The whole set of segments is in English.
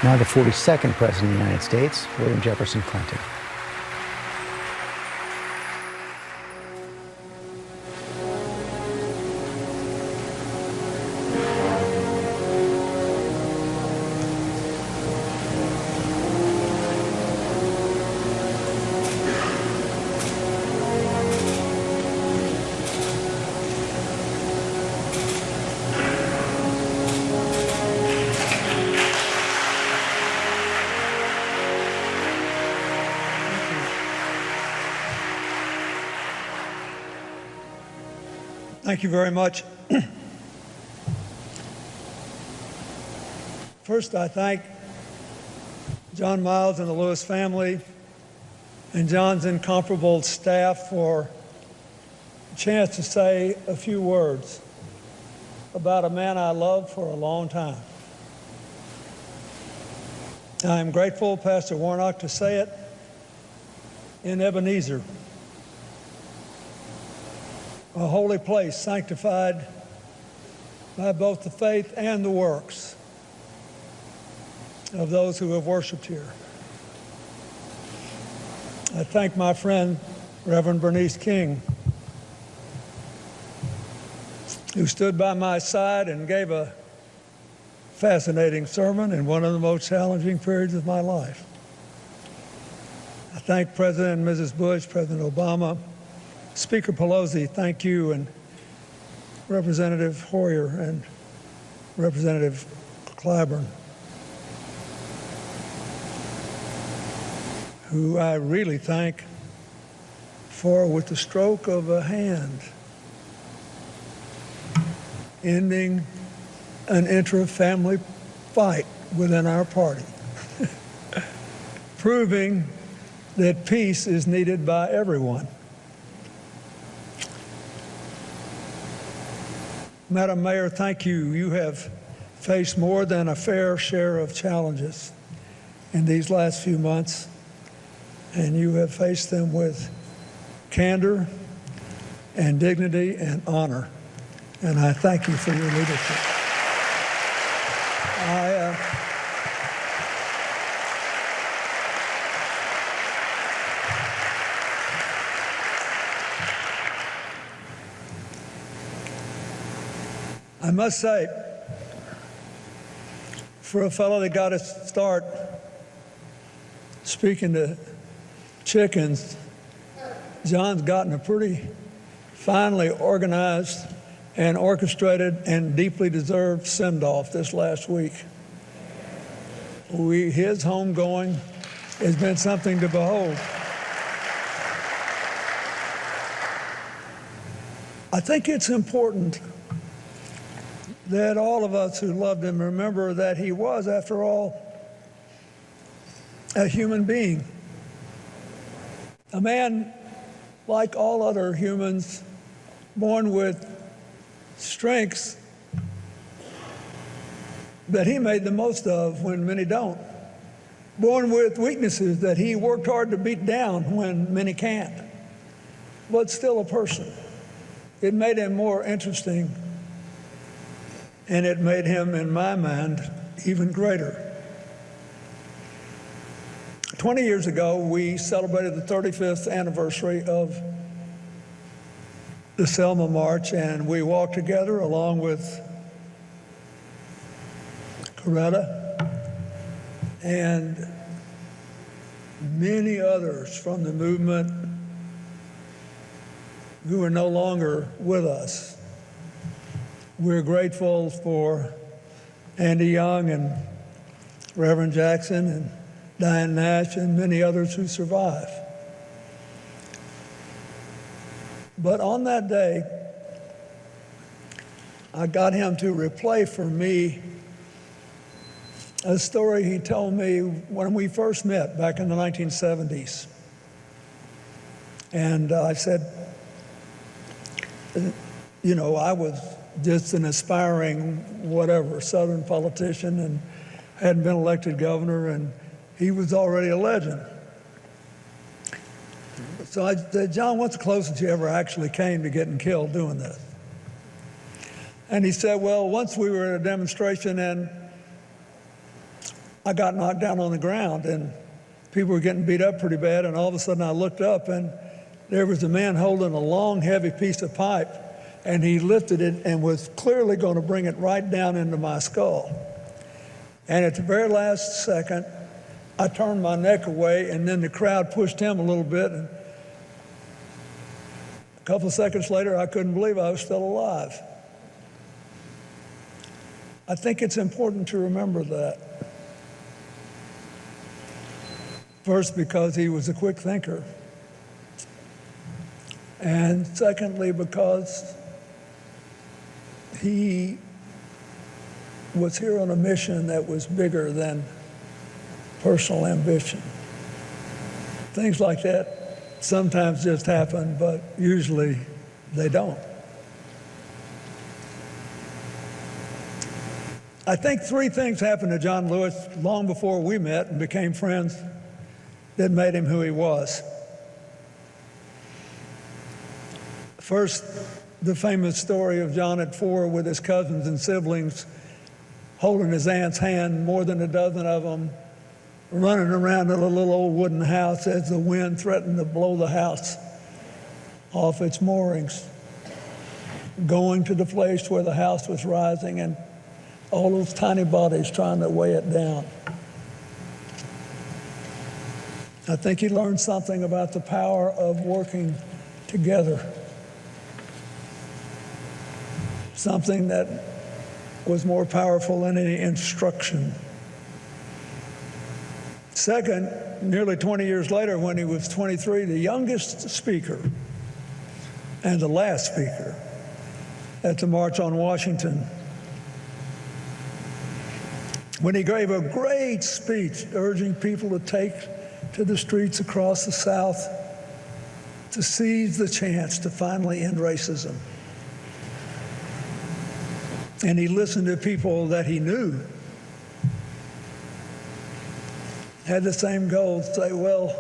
Now the 42nd President of the United States, William Jefferson Clinton. Thank you very much. First, I thank John Miles and the Lewis family and John's incomparable staff for a chance to say a few words about a man I loved for a long time. I am grateful, Pastor Warnock, to say it in Ebenezer, a holy place sanctified by both the faith and the works of those who have worshiped here. I thank my friend, Reverend Bernice King, who stood by my side and gave a fascinating sermon in one of the most challenging periods of my life. I thank President and Mrs. Bush, President Obama, Speaker Pelosi, thank you, and Representative Hoyer and Representative Clyburn, who I really thank for, with the stroke of a hand, ending an intra-family fight within our party, proving that peace is needed by everyone. Madam Mayor, thank you. You have faced more than a fair share of challenges in these last few months, and you have faced them with candor and dignity and honor, and I thank you for your leadership. I must say, for a fellow that got his start speaking to chickens, John's gotten a pretty finely organized and orchestrated and deeply deserved send-off this last week. His homegoing has been something to behold. I think it's important that all of us who loved him remember that he was, after all, a human being. A man like all other humans, born with strengths that he made the most of when many don't. Born with weaknesses that he worked hard to beat down when many can't. But still a person. It made him more interesting, and it made him, in my mind, even greater. 20 years ago, we celebrated the 35th anniversary of the Selma March, and we walked together along with Coretta and many others from the movement who are no longer with us. We're grateful for Andy Young and Reverend Jackson and Diane Nash and many others who survive. But on that day, I got him to replay for me a story he told me when we first met back in the 1970s. And I said, you know, I was just an aspiring whatever Southern politician and hadn't been elected governor, and he was already a legend. So I said, John, what's the closest you ever actually came to getting killed doing this? And he said, well, once we were at a demonstration and I got knocked down on the ground, and people were getting beat up pretty bad, and all of a sudden I looked up, and there was a man holding a long, heavy piece of pipe, and he lifted it and was clearly going to bring it right down into my skull. And at the very last second, I turned my neck away, and then the crowd pushed him a little bit, and a couple of seconds later, I couldn't believe I was still alive. I think it's important to remember that. First, because he was a quick thinker. And secondly, because he was here on a mission that was bigger than personal ambition. Things like that sometimes just happen, but usually they don't. I think three things happened to John Lewis long before we met and became friends that made him who he was. First, the famous story of John at 4 with his cousins and siblings holding his aunt's hand, more than a dozen of them, running around in a little old wooden house as the wind threatened to blow the house off its moorings, going to the place where the house was rising, and all those tiny bodies trying to weigh it down. I think he learned something about the power of working together, something that was more powerful than any instruction. Second, nearly 20 years later, when he was 23, the youngest speaker and the last speaker at the March on Washington, when he gave a great speech urging people to take to the streets across the South to seize the chance to finally end racism. And he listened to people that he knew had the same goal, say, well,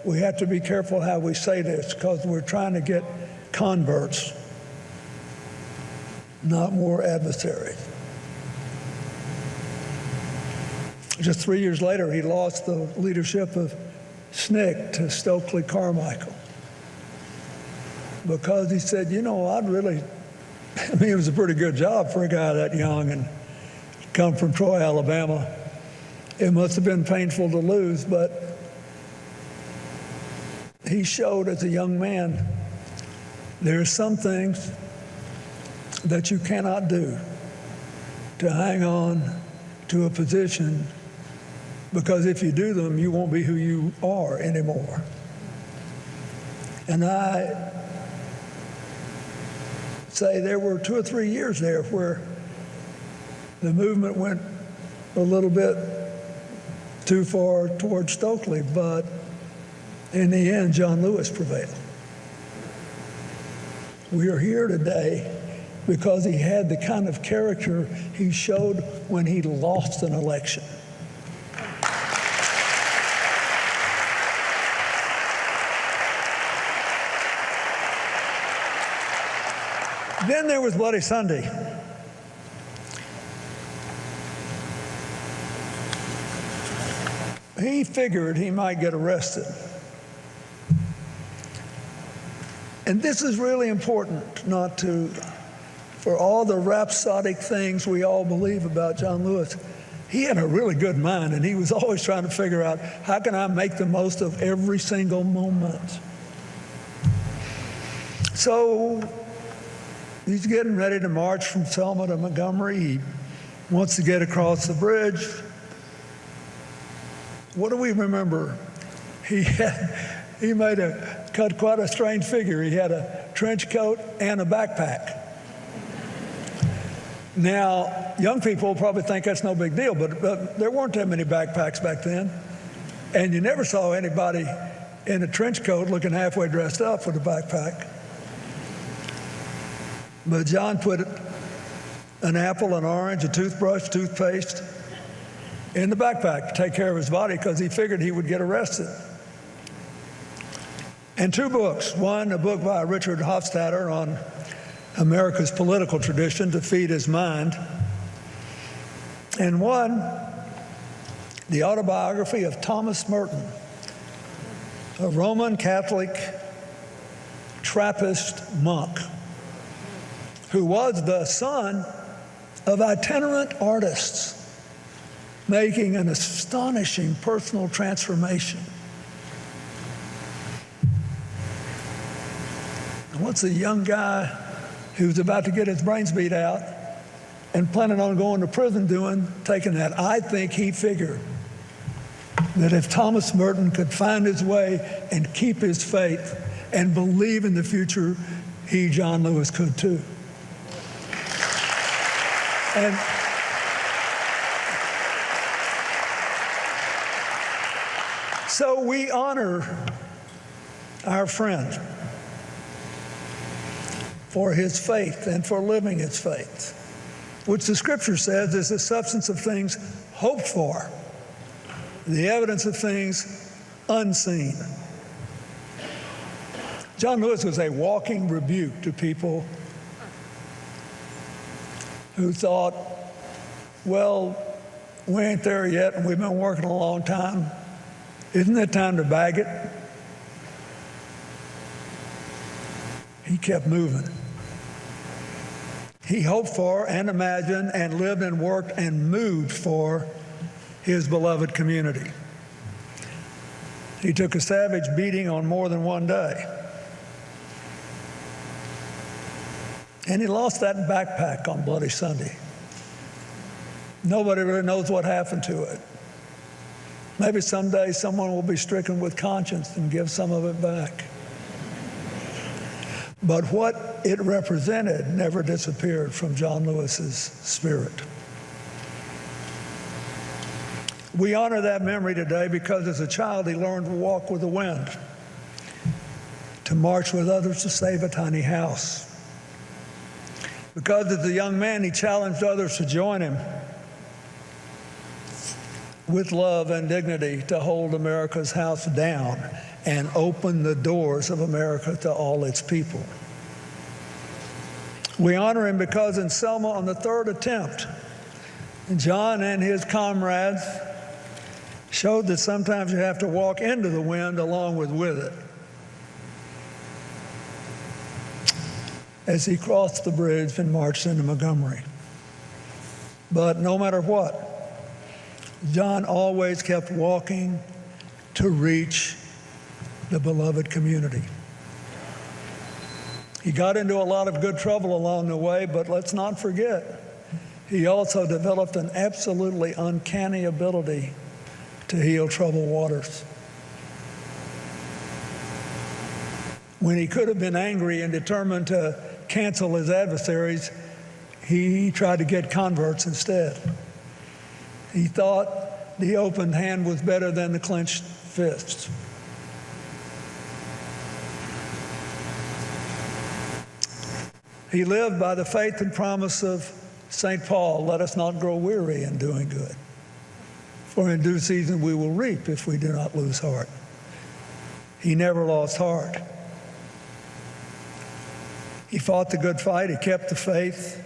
we have to be careful how we say this because we're trying to get converts, not more adversaries. Just 3 years later, he lost the leadership of SNCC to Stokely Carmichael because he said, you know, it was a pretty good job for a guy that young and come from Troy, Alabama. It must have been painful to lose, but he showed as a young man there are some things that you cannot do to hang on to a position, because if you do them, you won't be who you are anymore. And I say there were 2 or 3 years there where the movement went a little bit too far towards Stokely, but in the end, John Lewis prevailed. We are here today because he had the kind of character he showed when he lost an election. Then there was Bloody Sunday. He figured he might get arrested. And this is really important, for all the rhapsodic things we all believe about John Lewis. He had a really good mind, and he was always trying to figure out, how can I make the most of every single moment? So he's getting ready to march from Selma to Montgomery. He wants to get across the bridge. What do we remember? He cut quite a strange figure. He had a trench coat and a backpack. Now, young people probably think that's no big deal, but there weren't that many backpacks back then. And you never saw anybody in a trench coat looking halfway dressed up with a backpack. But John put an apple, an orange, a toothbrush, toothpaste in the backpack to take care of his body because he figured he would get arrested. And 2 books. One, a book by Richard Hofstadter on America's political tradition to feed his mind. And one, the autobiography of Thomas Merton, a Roman Catholic Trappist monk who was the son of itinerant artists making an astonishing personal transformation. And what's a young guy who's about to get his brains beat out and planning on going to prison doing, taking that? I think he figured that if Thomas Merton could find his way and keep his faith and believe in the future, he, John Lewis, could too. And so we honor our friend for his faith and for living his faith, which the scripture says is the substance of things hoped for, the evidence of things unseen. John Lewis was a walking rebuke to people who thought, well, we ain't there yet and we've been working a long time. Isn't it time to bag it? He kept moving. He hoped for and imagined and lived and worked and moved for his beloved community. He took a savage beating on more than one day. And he lost that backpack on Bloody Sunday. Nobody really knows what happened to it. Maybe someday someone will be stricken with conscience and give some of it back. But what it represented never disappeared from John Lewis's spirit. We honor that memory today because as a child he learned to walk with the wind, to march with others to save a tiny house. Because as a young man he challenged others to join him with love and dignity to hold America's house down and open the doors of America to all its people. We honor him because in Selma, on the third attempt, John and his comrades showed that sometimes you have to walk into the wind along with it. As he crossed the bridge and marched into Montgomery. But no matter what, John always kept walking to reach the beloved community. He got into a lot of good trouble along the way, but let's not forget, he also developed an absolutely uncanny ability to heal troubled waters. When he could have been angry and determined to cancel his adversaries, he tried to get converts instead. He thought the open hand was better than the clenched fists. He lived by the faith and promise of St. Paul, let us not grow weary in doing good, for in due season we will reap if we do not lose heart. He never lost heart. He fought the good fight, he kept the faith,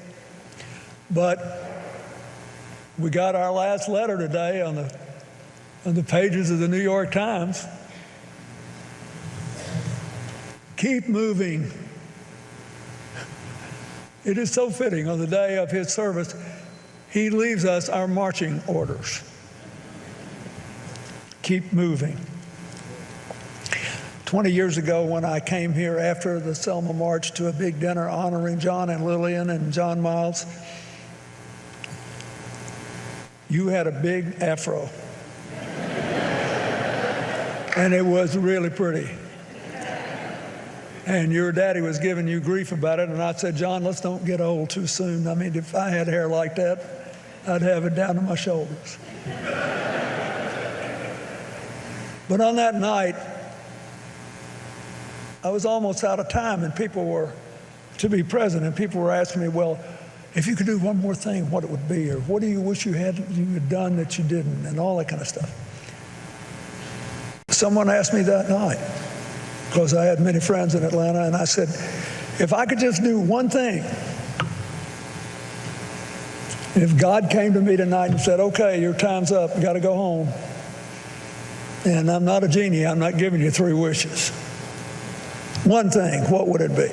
but we got our last letter today on the pages of the New York Times. Keep moving. It is so fitting on the day of his service, he leaves us our marching orders. Keep moving. 20 years ago when I came here after the Selma March to a big dinner honoring John and Lillian and John Miles, you had a big afro. And it was really pretty. And your daddy was giving you grief about it, and I said, John, let's don't get old too soon. I mean, if I had hair like that, I'd have it down to my shoulders. But on that night, I was almost out of time, and people were to be present, and people were asking me, well, if you could do one more thing, what it would be, or what do you wish you had done that you didn't, and all that kind of stuff. Someone asked me that night, because I had many friends in Atlanta, and I said, if I could just do one thing, If God came to me tonight and said, okay, your time's up, you got to go home, and I'm not a genie, I'm not giving you 3 wishes. One thing, what would it be?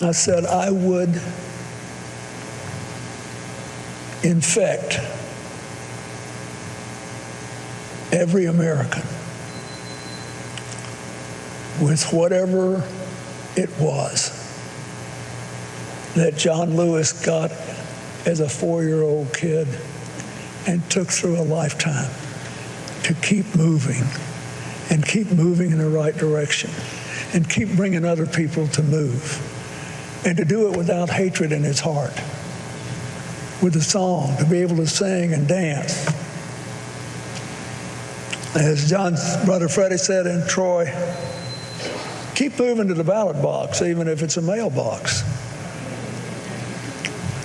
I said, I would infect every American with whatever it was that John Lewis got as a 4-year-old kid and took through a lifetime to keep moving and keep moving in the right direction and keep bringing other people to move, and to do it without hatred in his heart, with a song, to be able to sing and dance. As John's brother Freddie said in Troy, keep moving to the ballot box, even if it's a mailbox,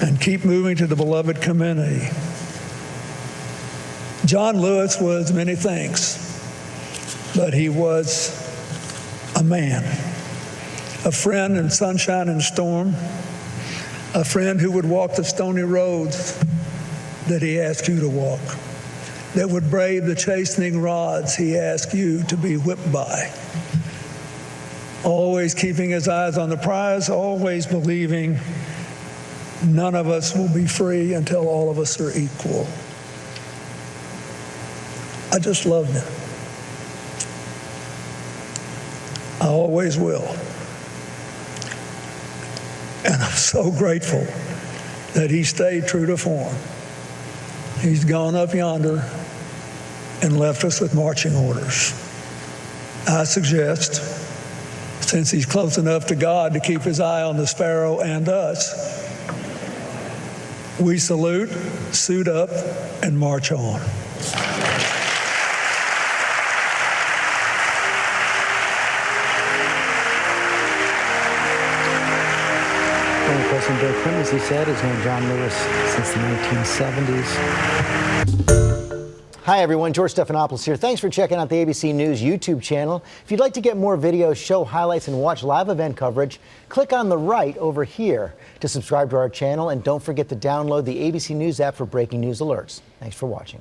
and keep moving to the beloved community. John Lewis was many things, but he was a man, a friend in sunshine and storm, a friend who would walk the stony roads that he asked you to walk, that would brave the chastening rods he asked you to be whipped by, always keeping his eyes on the prize, always believing none of us will be free until all of us are equal. I just loved him. I always will. And I'm so grateful that he stayed true to form. He's gone up yonder and left us with marching orders. I suggest, since he's close enough to God to keep his eye on the sparrow and us, we salute, suit up, and march on. Former President Bill Clinton, as he said, has known John Lewis since the 1970s. Hi, everyone. George Stephanopoulos here. Thanks for checking out the ABC News YouTube channel. If you'd like to get more videos, show highlights, and watch live event coverage, click on the right over here to subscribe to our channel. And don't forget to download the ABC News app for breaking news alerts. Thanks for watching.